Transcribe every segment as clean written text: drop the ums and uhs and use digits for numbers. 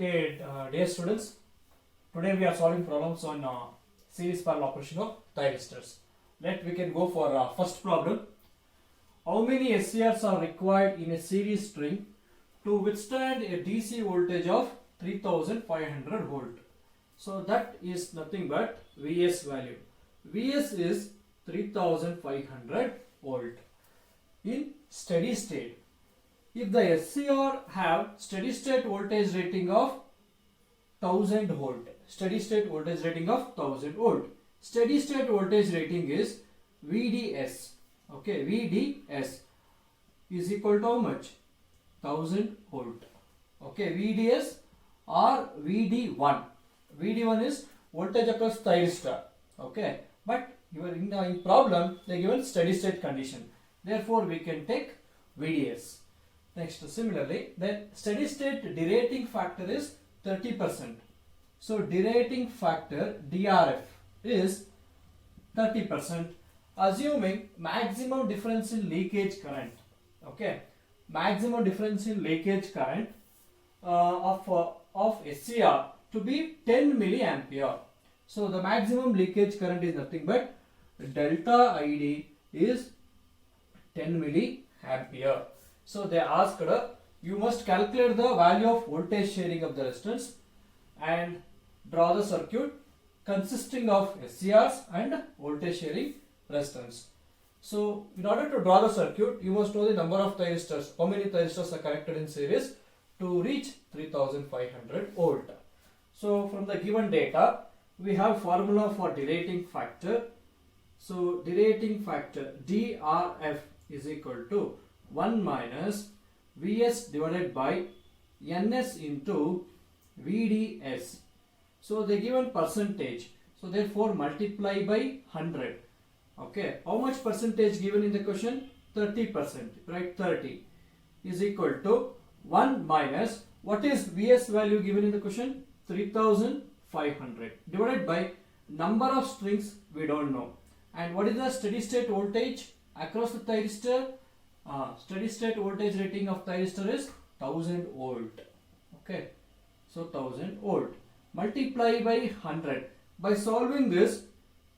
Okay, dear students, today we are solving problems on series parallel operation of thyristors. We can go for first problem. How many SCRs are required in a series string to withstand a DC voltage of 3500 volt? So that is nothing but Vs value. Vs is 3500 volt in steady state. If the SCR have steady state voltage rating of 1000 volt, steady state voltage rating of 1000 volt, steady state voltage rating is VDS. Okay, VDS is equal to how much? 1000 volt. Okay, VDS or VD1. VD1 is voltage across thyristor. Okay, but in problem they given steady state condition. Therefore, we can take VDS. Next, similarly, then steady state derating factor is 30%. So, derating factor DRF is 30%, assuming maximum difference in leakage current. Okay, maximum difference in leakage current of SCR to be 10 milliampere. So, the maximum leakage current is nothing but delta ID is 10 milliampere. So they asked you must calculate the value of voltage sharing of the resistance and draw the circuit consisting of SCRs and voltage sharing resistance. So in order to draw the circuit, you must know the number of thyristors, how many thyristors are connected in series to reach 3500 volt. So from the given data, we have formula for derating factor. So derating factor DRF is equal to 1 minus Vs divided by Ns into VDS. So they given percentage. So therefore multiply by 100. Okay. How much percentage given in the question? 30%. Right? 30 is equal to 1 minus, what is Vs value given in the question? 3500 divided by number of strings we don't know. And what is the steady state voltage across the thyristor? Steady state voltage rating of thyristor is 1000 volt. Okay, so 1000 volt multiply by 100. By solving this,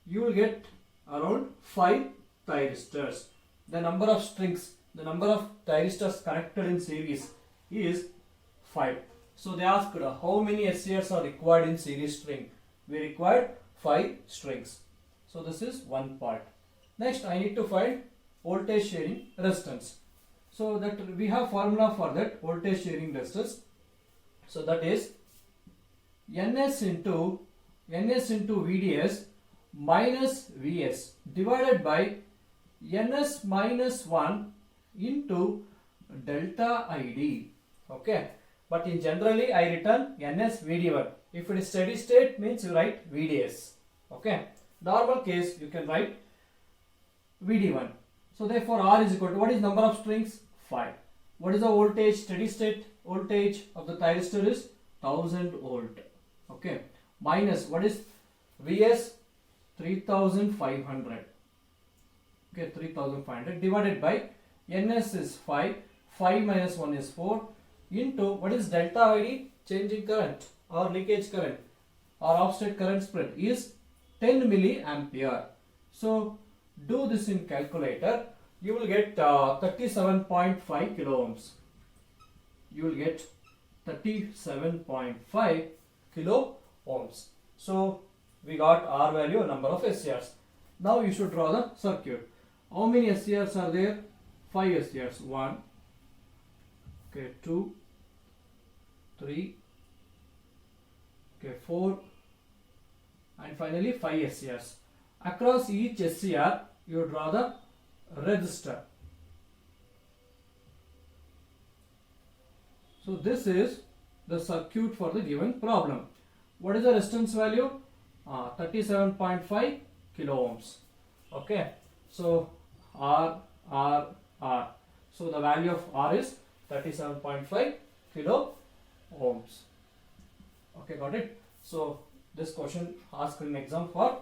you will get around 5 thyristors. The number of strings, the number of thyristors connected in series is 5. So they asked how many SCRs are required in series string. We required 5 strings. So this is one part. Next, I need to find voltage sharing resistance. So that we have formula for that voltage sharing resistance. So that is Ns into VDS minus Vs divided by Ns minus 1 into delta ID. Okay, but in generally I written Ns VD1. If it is steady state means you write VDS. Okay, normal case you can write VD1. So therefore R is equal to, what is number of strings? 5. What is the voltage? Steady state voltage of the thyristor is 1000 volt. Okay. Minus, what is Vs? 3500. Okay, 3500 divided by Ns is 5. 5 minus 1 is 4 into, what is delta ID? Changing current or leakage current or offset current spread is 10 milliampere. So do this in calculator, you will get 37.5 kilo ohms. You will get 37.5 kilo ohms. So we got R value, number of SCRs. Now you should draw the circuit. How many SCRs are there? 5 SCRs. 1, okay, 2, 3, okay, 4, and finally 5 SCRs. Across each SCR, you draw the resistor. So this is the circuit for the given problem. What is the resistance value? 37.5 kilo ohms. Okay. So R. So the value of R is 37.5 kilo ohms. Okay, got it? So this question asked in exam for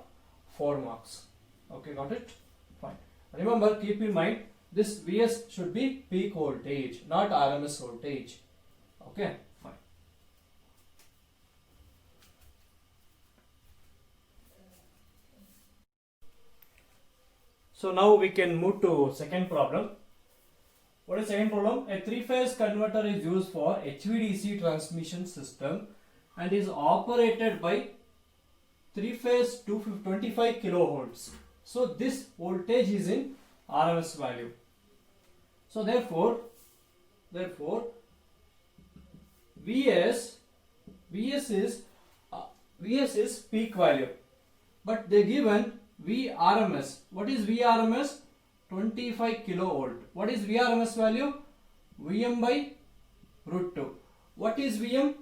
4 marks. Okay, got it? Fine. Remember, keep in mind this Vs should be peak voltage, not RMS voltage. Okay, fine. So now we can move to second problem. What is second problem? A three-phase converter is used for HVDC transmission system and is operated by three-phase 25 kilovolts. So this voltage is in RMS value. So therefore Vs is peak value, but they given Vrms. What is Vrms? 25 kilovolt. What is Vrms value? Vm by root 2. What is Vm?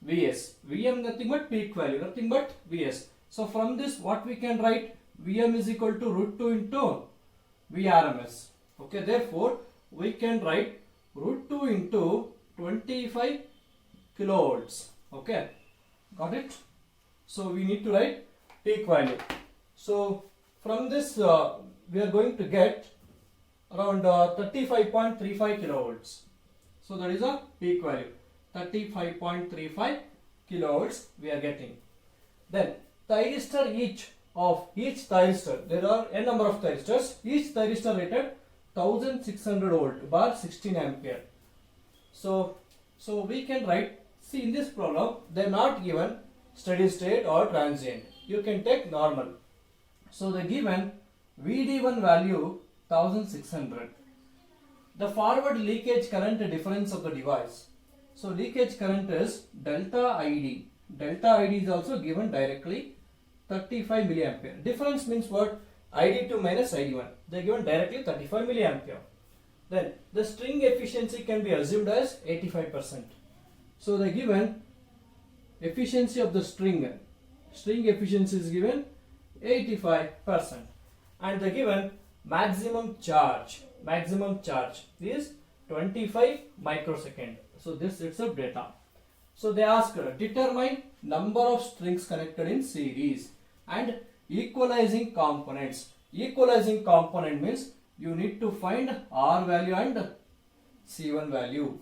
Vs. Vm nothing but peak value, nothing but Vs. So from this what we can write? Vm is equal to root 2 into Vrms. Okay, therefore we can write root 2 into 25 kilovolts. Okay, got it? So we need to write peak value. So from this we are going to get around 35.35 kilovolts. So that is a peak value. 35.35 kilovolts we are getting. Then thyristor each thyristor, there are n number of thyristors. Each thyristor rated 1600 volt bar 16 ampere. So we can write, see in this problem they are not given steady state or transient. You can take normal. So the given VD1 value 1600. The forward leakage current difference of the device. So leakage current is delta ID. Delta ID is also given directly 35 milliampere. Difference means what? ID2 minus ID1. They are given directly 35 milliampere. Then the string efficiency can be assumed as 85%. So the given efficiency of the string efficiency is given 85%, and the given maximum charge is 25 microsecond. So this itself data. So they ask determine number of strings connected in series and equalizing components. Equalizing component means you need to find R value and C1 value.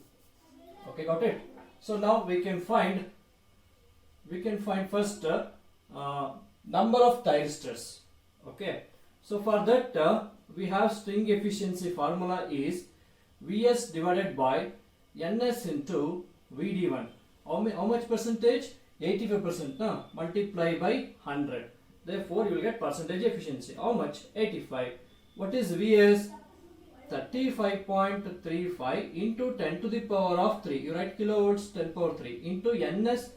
Okay, got it? So now we can find first number of thyristors. Okay, so for that we have string efficiency formula is Vs divided by Ns into Vd1. How much percentage? 85%. Multiply by 100. Therefore you will get percentage efficiency. How much? 85. What is Vs? 35.35 into 10 to the power of 3. You write kilovolts 10 power 3 into Ns.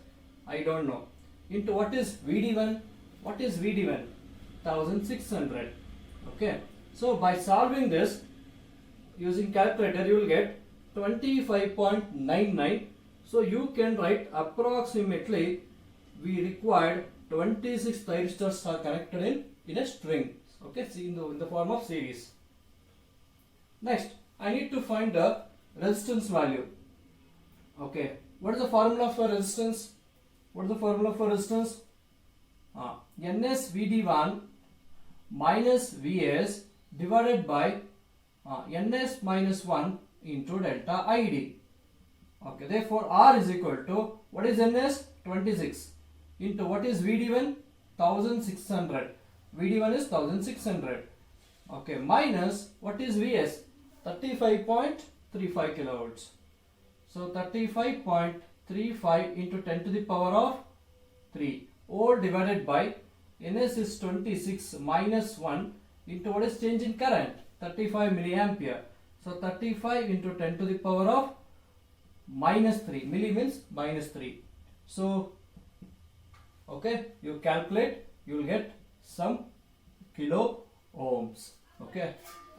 I don't know. Into what is Vd1? What is Vd1? 1600. Okay. So by solving this using calculator you will get 25.99. So you can write approximately we required 26 thyristors are connected in a string. Okay, see in the form of series. Next, I need to find the resistance value. Okay, what is the formula for resistance? Ns Vd1 minus Vs divided by Ns minus 1 into delta ID. Okay, therefore R is equal to, what is Ns? 26 into what is Vd1? 1600. Vd1 is 1600. Okay, minus what is Vs? 35.35 kilovolts. So 35.35 into 10 to the power of 3 all divided by Ns is 26 minus 1 into what is change in current? 35 milliampere. So 35 into 10 to the power of minus 3. Milli means minus 3. So okay, you calculate, you will get some kilo ohms. Okay,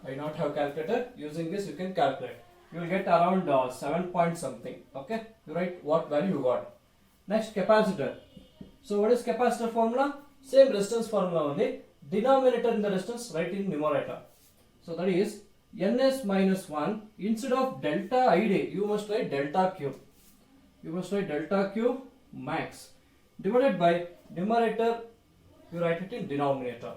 I not have calculator. Using this you can calculate. You will get around 7 point something. Okay, you write what value you got. Next, capacitor. So what is capacitor formula? Same resistance formula only. Denominator in the resistance write in numerator. So that is Ns minus 1. Instead of delta ID you must write delta Q. You must write delta Q max divided by numerator you write it in denominator.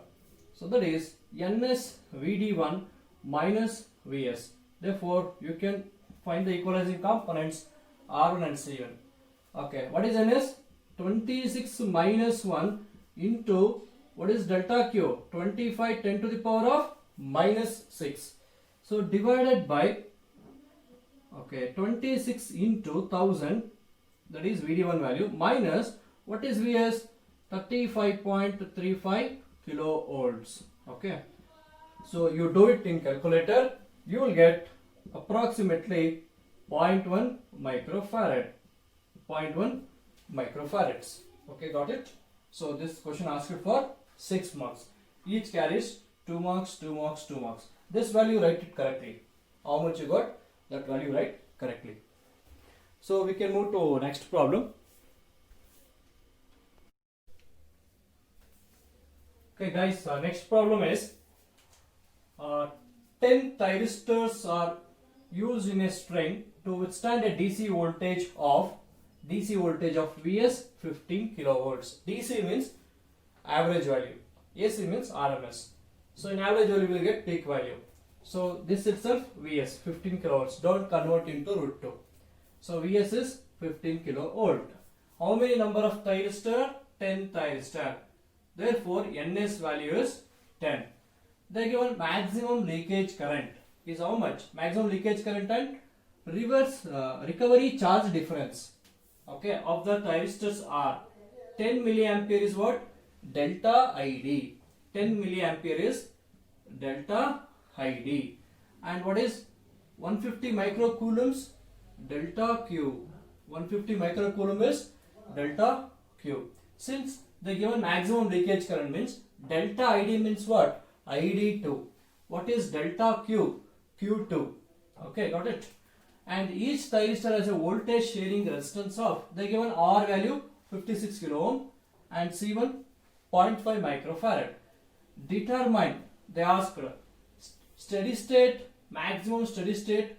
So that is Ns Vd1 minus Vs. Therefore you can find the equalizing components R1 and C1. Okay, what is Ns? 26 minus 1 into what is delta Q? 25 10 to the power of minus 6. So divided by, okay, 26 into 1000, that is VD1 value, minus what is Vs? 35.35 kilovolts. Okay, so you do it in calculator, you will get approximately 0.1 microfarad. 0.1 microfarads. Okay, got it? So this question asked for 6 marks. Each carries 2 marks, 2 marks, 2 marks. This value write it correctly. How much you got? That value write correctly. So we can move to next problem. Okay guys, next problem is 10 thyristors are used in a string to withstand a DC voltage of Vs 15 kilovolts. DC means average value, AC means RMS. So in average value we will get peak value. So this itself Vs 15 kilovolts. Don't convert into root 2. So Vs is 15 kilovolt. How many number of thyristor? 10 thyristor. Therefore Ns value is 10. They given maximum leakage current is how much? Maximum leakage current and reverse recovery charge difference, okay, of the thyristors are 10 milliampere is what? Delta ID. 10 milliampere is delta ID. And what is 150 microcoulombs? Delta Q. 150 microcoulomb is delta Q. Since the given maximum leakage current means delta ID means what? ID2. What is delta Q? Q2. Okay, got it? And each thyristor has a voltage sharing resistance of, they given R value 56 kilo ohm and C1 0.5 microfarad. Determine, they asked, steady state, maximum steady state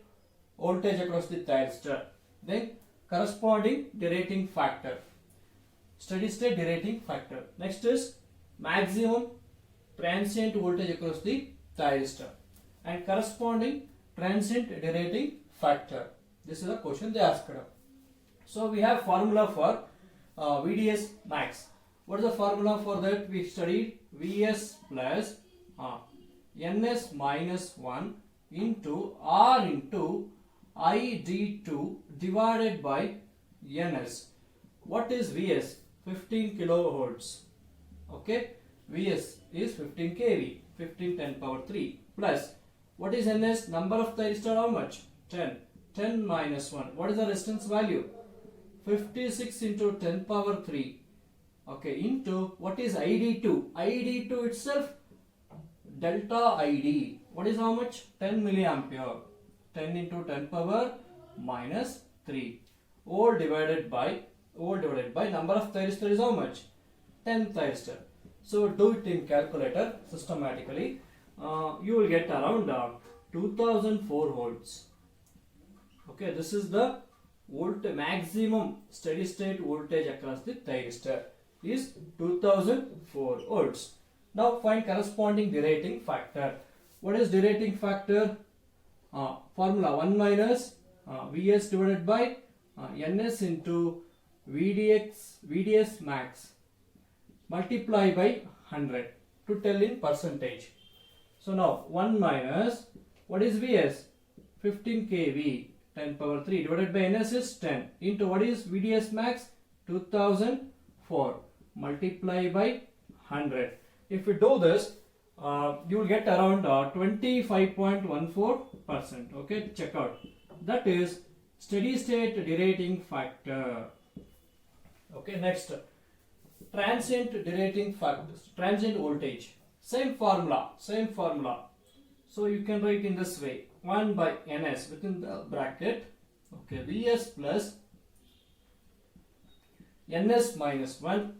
voltage across the thyristor. Then corresponding derating factor. Steady state derating factor. Next is maximum transient voltage across the thyristor and corresponding transient derating factor. This is a question they asked. So we have formula for VDS max. What is the formula for that? We studied Vs plus Ns minus 1 into R into ID2 divided by Ns. What is Vs? 15 kilovolts. Okay, Vs is 15 kV, 15 10 power 3 plus what is Ns? Number of thyristor how much? 10. 10 minus 1. What is the resistance value? 56 into 10 power 3. Okay, into what is ID2? ID2 itself delta ID. What is how much? 10 milliampere. 10 into 10 power minus 3. All divided by number of thyristor is how much? 10 thyristor. So do it in calculator systematically. You will get around 2004 volts. Okay, this is the maximum steady state voltage across the thyristor is 2004 volts. Now find corresponding derating factor. What is derating factor? Formula 1 minus Vs divided by Ns into VDS max multiply by 100 to tell in percentage. So now 1 minus what is Vs? 15 kV 10 power 3 divided by Ns is 10 into what is VDS max? 2004 multiply by 100. If you do this, you will get around 25.14%. Okay, check out. That is steady state derating factor. Okay, next transient derating factor, transient voltage. Same formula. So you can write in this way: 1 by Ns within the bracket. Okay, Vs plus Ns minus 1.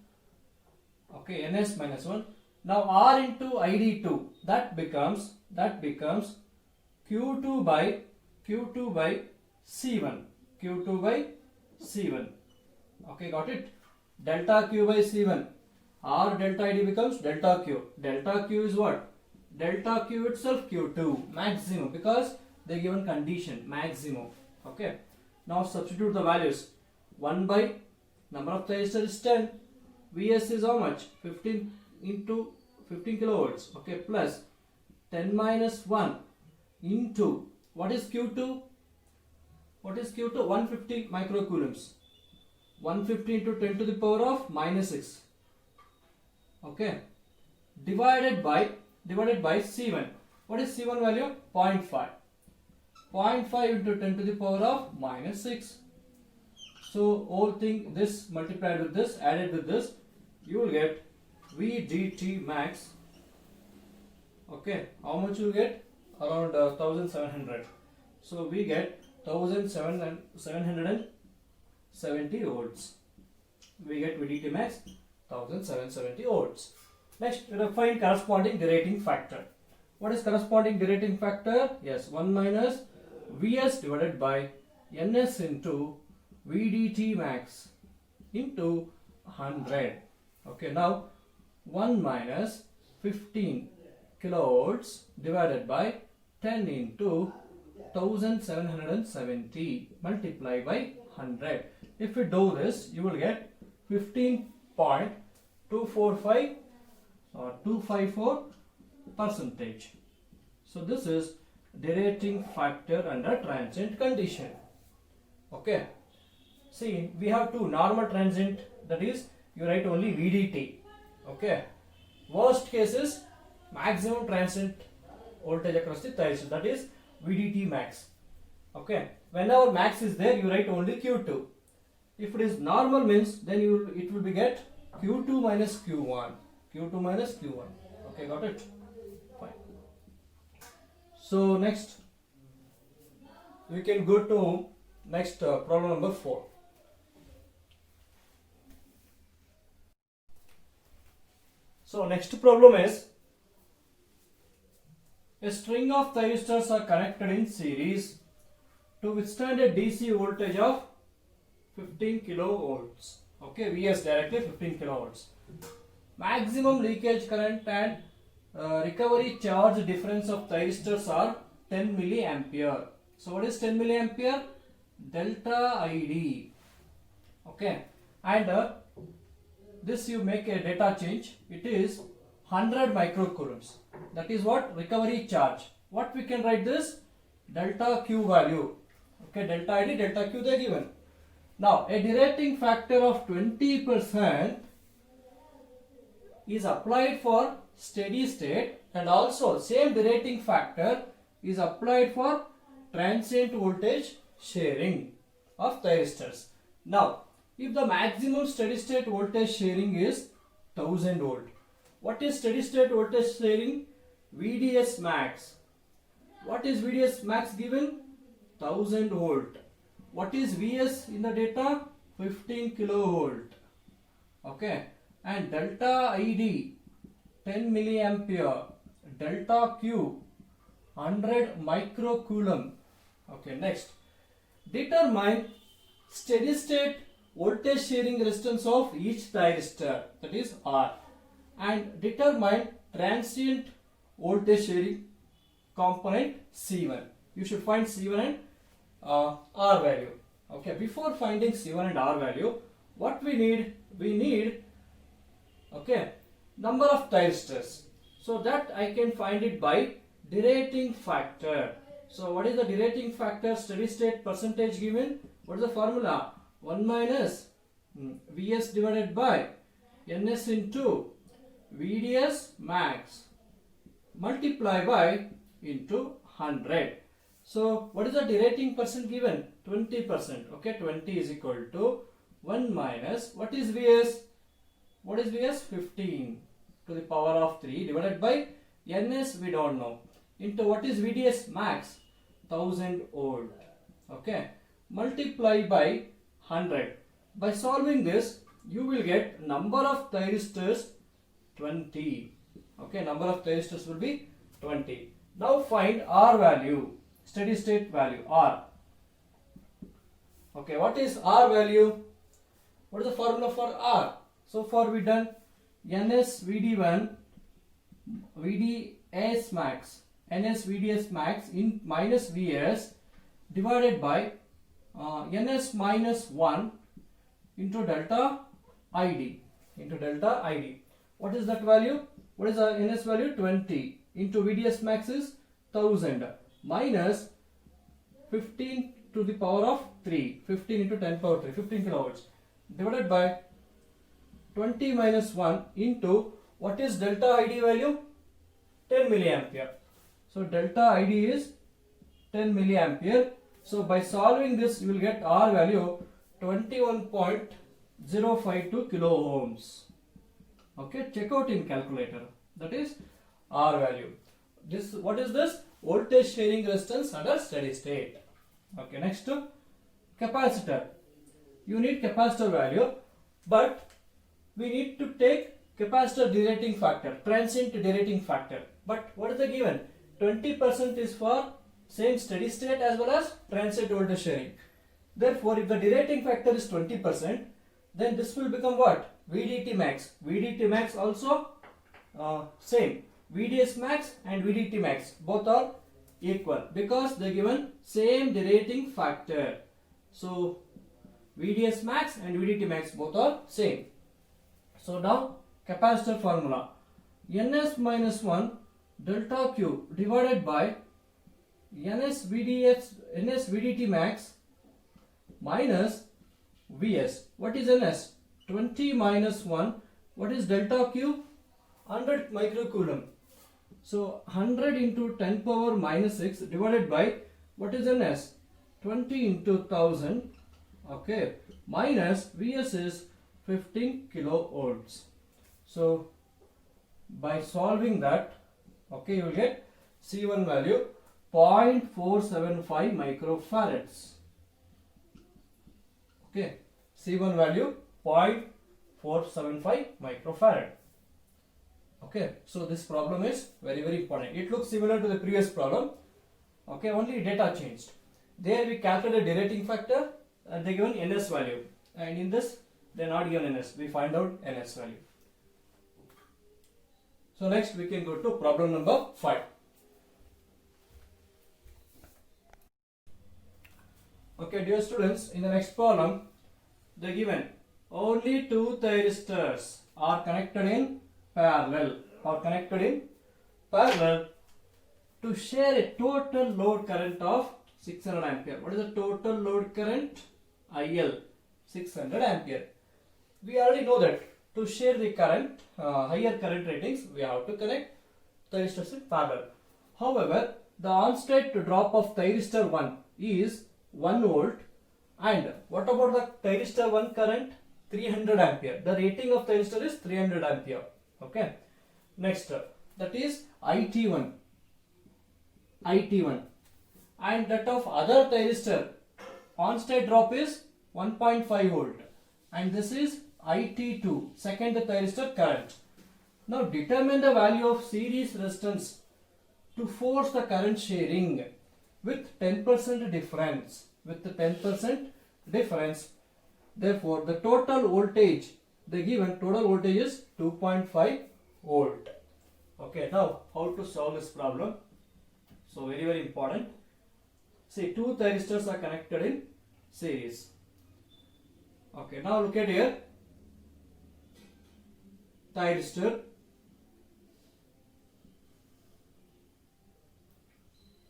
Okay, Ns minus 1. Now R into ID2 that becomes Q2 by C1. Q2 by C1. Okay, got it? Delta Q by C1. R delta ID becomes delta Q. Delta Q is what? Delta Q itself Q2 maximum, because they given condition maximum. Okay. Now substitute the values. 1 by number of thyristor is 10. Vs is how much? 15 into 15 kilovolts. Okay, plus 10 minus 1 into, what is Q2? What is Q2? 150 microcoulombs. 150 into 10 to the power of minus 6. Okay. Divided by C1. What is C1 value? 0.5. 0.5 into 10 to the power of minus 6. So whole thing, this multiplied with this, added with this, you will get VDT max. Okay, how much you get? Around 1700. So we get 1770 volts. We get VDT max 1770 volts. Next, we will find corresponding derating factor. What is corresponding derating factor? Yes, 1 minus Vs divided by Ns into VDT max into 100. Okay, now 1 minus 15 kilovolts divided by 10 into 1770 multiply by 100. If you do this, you will get 15.245 or 254 percentage. So this is derating factor under transient condition. Okay. See, we have two: normal transient, that is you write only VDT. Okay. Worst case is maximum transient voltage across the thyristor, that is VDT max. Okay. Whenever max is there, you write only Q2. If it is normal means, then it will be get Q2 minus Q1. Q2 minus Q1. Okay, got it? Fine. So next, we can go to next problem number 4. So next problem is, a string of thyristors are connected in series to withstand a DC voltage of 15 kilovolts. Okay, Vs directly 15 kilovolts. Maximum leakage current and recovery charge difference of thyristors are 10 milliampere. So what is 10 milliampere? Delta ID. Okay, and this you make a data change. It is 100 microcoulombs. That is what? Recovery charge. What we can write this? Delta Q value. Okay, delta ID, delta Q they are given. Now a derating factor of 20% is applied for steady state, and also same derating factor is applied for transient voltage sharing of thyristors. Now if the maximum steady state voltage sharing is 1000 volt, what is steady state voltage sharing? VDS max. What is VDS max given? 1000 volt. What is Vs in the data? 15 kilovolt. Okay, and delta ID 10 milliampere, delta Q 100 microcoulomb. Okay, next, determine steady state voltage sharing resistance of each thyristor, that is R, and determine transient voltage sharing component C1. You should find C1 and R value. Okay, before finding C1 and R value, what we need? We need, okay, number of thyristors. So that I can find it by derating factor. So what is the derating factor? Steady state percentage given. What is the formula? 1 minus Vs divided by Ns into VDS max multiply by into 100. So what is the derating percent given? 20%. Okay, 20 is equal to 1 minus, what is Vs? What is Vs? 15 to the power of 3 divided by Ns we don't know, into what is VDS max? 1000 volt. Okay, multiply by 100. By solving this, you will get number of thyristors 20. Okay, number of thyristors will be 20. Now find R value, steady state value R. Okay, what is R value? What is the formula for R? So far we done Ns Vd1 VDS max, Ns VDS max in minus Vs divided by Ns minus 1 into delta ID, What is that value? What is the Ns value? 20. into VDS max is 1000 minus 15 to the power of 3, 15 into 10 power 3, 15 kilovolts divided by 20 minus 1 into what is delta ID value? 10 milliampere. So delta ID is 10 milliampere. So by solving this, you will get R value 21.052 kilo ohms. Okay, check out in calculator. That is R value. This, what is this? Voltage sharing resistance under steady state. Okay, next capacitor. You need capacitor value, but we need to take capacitor derating factor, transient derating factor. But what is the given? 20% is for same steady state as well as transient voltage sharing. Therefore, if the derating factor is 20%, then this will become what? VDT max. VDT max also same. VDS max and VDT max both are equal because they given same derating factor. So VDS max and VDT max both are same. So now capacitor formula, Ns minus 1 delta Q divided by Ns VDT max minus Vs. What is Ns? 20 minus 1. What is delta Q? 100 microcoulomb. So 100 into 10 power minus 6 divided by what is Ns? 20 into 1000. Okay, minus Vs is 15 kilo ohms. So by solving that, okay, you will get C1 value 0.475 microfarads. Okay, C1 value 0.475 microfarad. Okay, so this problem is very, very important. It looks similar to the previous problem. Okay, only data changed. There we calculated derating factor and they given Ns value, and in this they are not given Ns. We find out Ns value. So next we can go to problem number 5. Okay, dear students, in the next problem they given only two thyristors are connected in parallel to share a total load current of 600 ampere. What is the total load current? IL 600 ampere. We already know that to share the current, higher current ratings, we have to connect thyristors in parallel. However, the on-state drop of thyristor 1 is 1 volt, and what about the thyristor 1 current? 300 ampere. The rating of thyristor is 300 ampere. Okay. Next, that is IT1, and that of other thyristor on-state drop is 1.5 volt, and this is IT2, second thyristor current. Now determine the value of series resistance to force the current sharing with 10% difference. Therefore, the total voltage, the given total voltage is 2.5 volt. Okay, now how to solve this problem? So very, very important. See, two thyristors are connected in series. Okay, now look at here. Thyristor.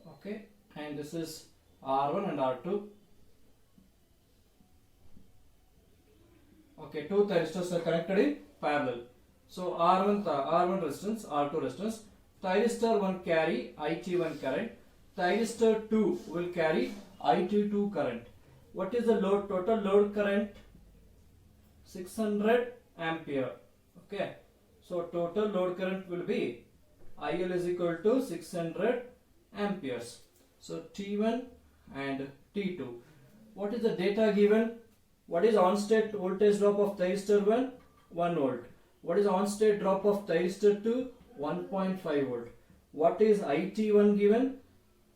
Okay, and this is R1 and R2. Okay, two thyristors are connected in parallel. So R1 resistance, R2 resistance. Thyristor 1 carry IT1 current. Thyristor 2 will carry IT2 current. What is the load? Total load current 600 ampere. Okay, so total load current will be IL is equal to 600 amperes. So T1 and T2. What is the data given? What is on-state voltage drop of thyristor 1? 1 volt. What is on-state drop of thyristor 2? 1.5 volt. What is IT1 given?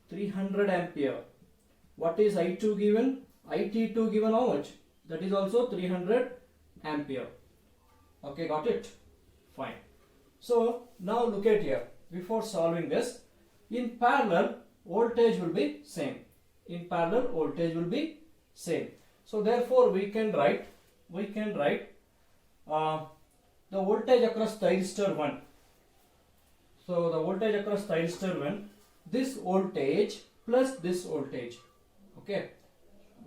300 ampere. What is I2 given? IT2 given how much? That is also 300 ampere. Okay, got it? Fine. So now look at here. Before solving this, in parallel voltage will be same. So therefore we can write the voltage across thyristor 1. So the voltage across thyristor 1, this voltage plus this voltage. Okay.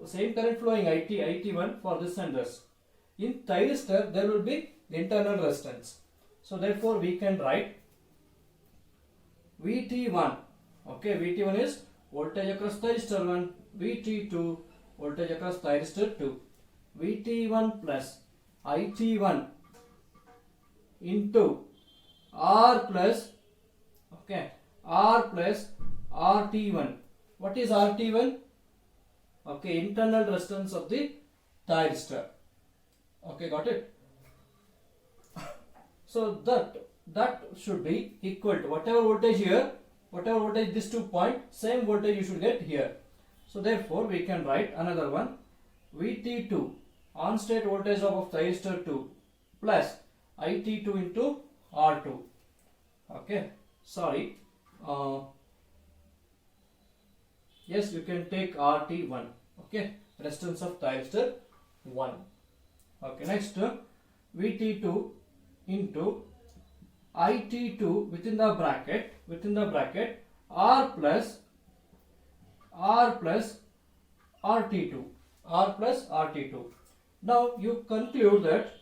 Same current flowing IT1 for this and this. In thyristor there will be internal resistance. So therefore we can write VT1. Okay, VT1 is voltage across thyristor 1, VT2 voltage across thyristor 2. VT1 plus IT1 into R plus, okay, R plus RT1. What is RT1? Okay, internal resistance of the thyristor. Okay, got it? So that should be equal to whatever voltage here, whatever voltage this 2 point, same voltage you should get here. So therefore we can write another one, VT2 on state voltage drop of thyristor 2 plus IT2 into R2. Okay, sorry. Yes, you can take RT1. Okay, resistance of thyristor 1. Okay, next VT2 into IT2 within the bracket R plus RT2. Now you conclude that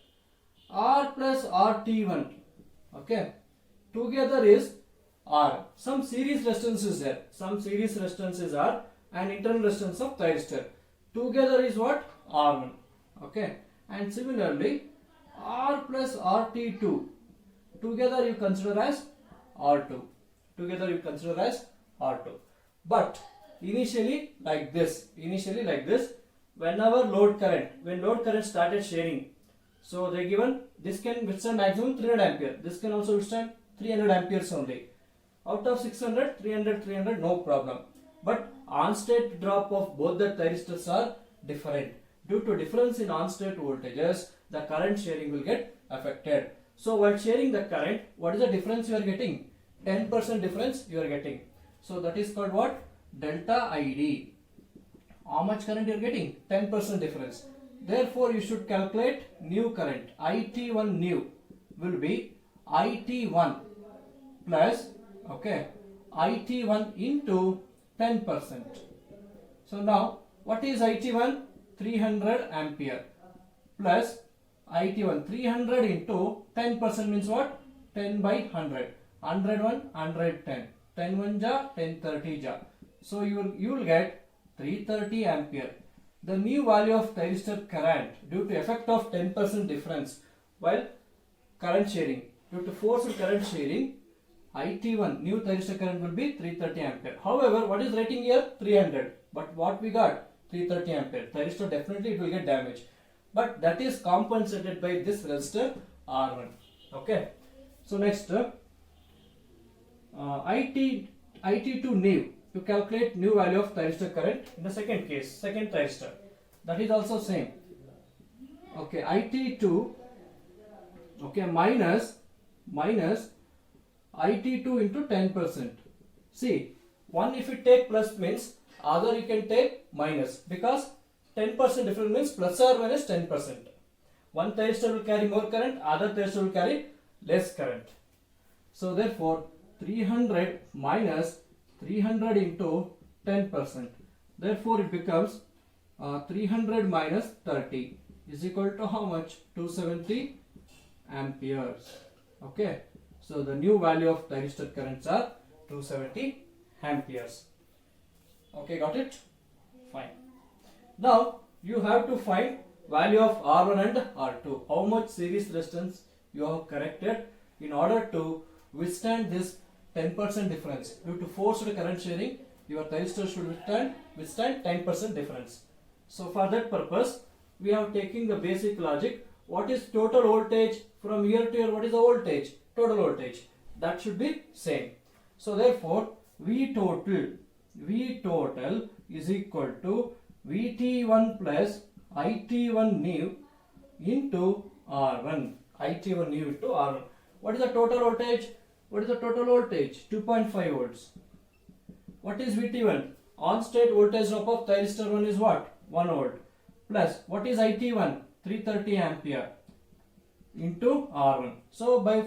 R plus RT1, okay, together is R. Some series resistance is there. Some series resistance is R and internal resistance of thyristor. Together is what? R1. Okay. And similarly, R plus RT2 together you consider as R2. But initially like this, whenever when load current started sharing, so they given this can withstand maximum 300 ampere. This can also withstand 300 amperes only. Out of 600, 300, no problem. But on-state drop of both the thyristors are different. Due to difference in on-state voltages, the current sharing will get affected. So while sharing the current, what is the difference you are getting? 10% difference you are getting. So that is called what? Delta ID. How much current you are getting? 10% difference. Therefore, you should calculate new current. IT1 new will be IT1 plus, okay, IT1 into 10%. So now, what is IT1? 300 ampere plus IT1 300 into 10% means what? 10 by 100. 101, 110. 10 1 ja, 10 30 ja. So you will get 330 ampere. The new value of thyristor current due to effect of 10% difference while current sharing, due to force of current sharing, IT1 new thyristor current will be 330 ampere. However, what is rating here? 300. But what we got? 330 ampere. Thyristor definitely it will get damaged. But that is compensated by this resistor R1. Okay. So next, IT2 new. To calculate new value of thyristor current in the second case, second thyristor. That is also same. Okay, IT2, okay, minus IT2 into 10%. See, one if you take plus means other you can take minus, because 10% difference means plus or minus 10%. One thyristor will carry more current, other thyristor will carry less current. So therefore 300 minus 300 into 10%. Therefore it becomes 300 minus 30 is equal to how much? 270 amperes. Okay. So the new value of thyristor currents are 270 amperes. Okay, got it? Fine. Now you have to find value of R1 and R2. How much series resistance you have corrected in order to withstand this 10% difference. Due to forced current sharing, your thyristor should withstand 10% difference. So for that purpose, we have taken the basic logic. What is total voltage from here to here? What is the voltage? Total voltage. That should be same. So therefore, V total is equal to VT1 plus IT1 new into R1. IT1 new into R1. What is the total voltage? 2.5 volts. What is VT1? On state voltage drop of thyristor 1 is what? 1 volt. Plus, what is IT1? 330 ampere into R1. So by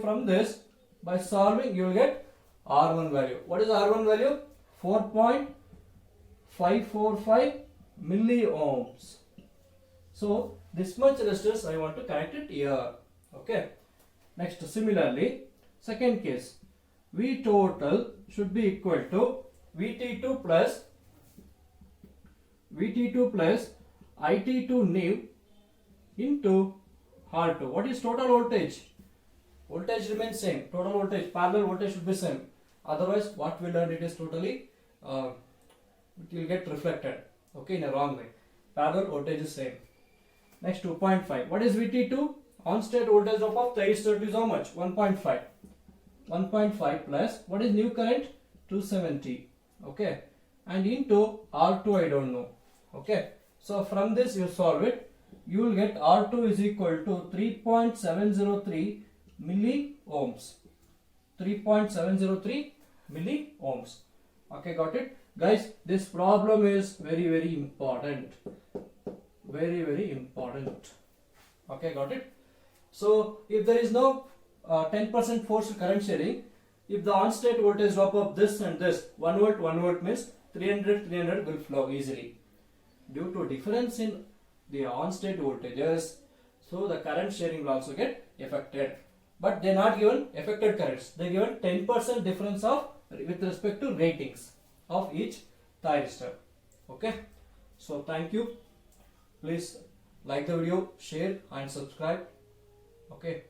solving you will get R1 value. What is R1 value? 4.545 milliohms. So this much resistance I want to connect it here. Okay. Next, similarly, second case, V total should be equal to VT2 plus IT2 new into R2. What is total voltage? Voltage remains same. Total voltage, parallel voltage should be same. Otherwise, what we learned, it is totally it will get reflected. Okay, in a wrong way. Parallel voltage is same. Next, 2.5. What is VT2? On state voltage drop of thyristor is how much? 1.5. 1.5 plus what is new current? 270. Okay, and into R2 I don't know. Okay, so from this you solve it. You will get R2 is equal to 3.703 milliohms. 3.703 milliohms. Okay, got it, guys? This problem is very important. Very important. Okay, got it? So if there is no 10% forced current sharing, if the on state voltage drop of this and this 1 volt means 300 will flow easily. Due to difference in the on state voltages, so the current sharing will also get affected. But they are not given affected currents. They are given 10% difference of with respect to ratings of each thyristor. Okay. So thank you. Please like the video, share and subscribe. Okay,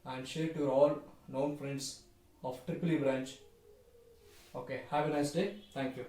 and share to your all known friends of Triple E branch. Okay, have a nice day. Thank you.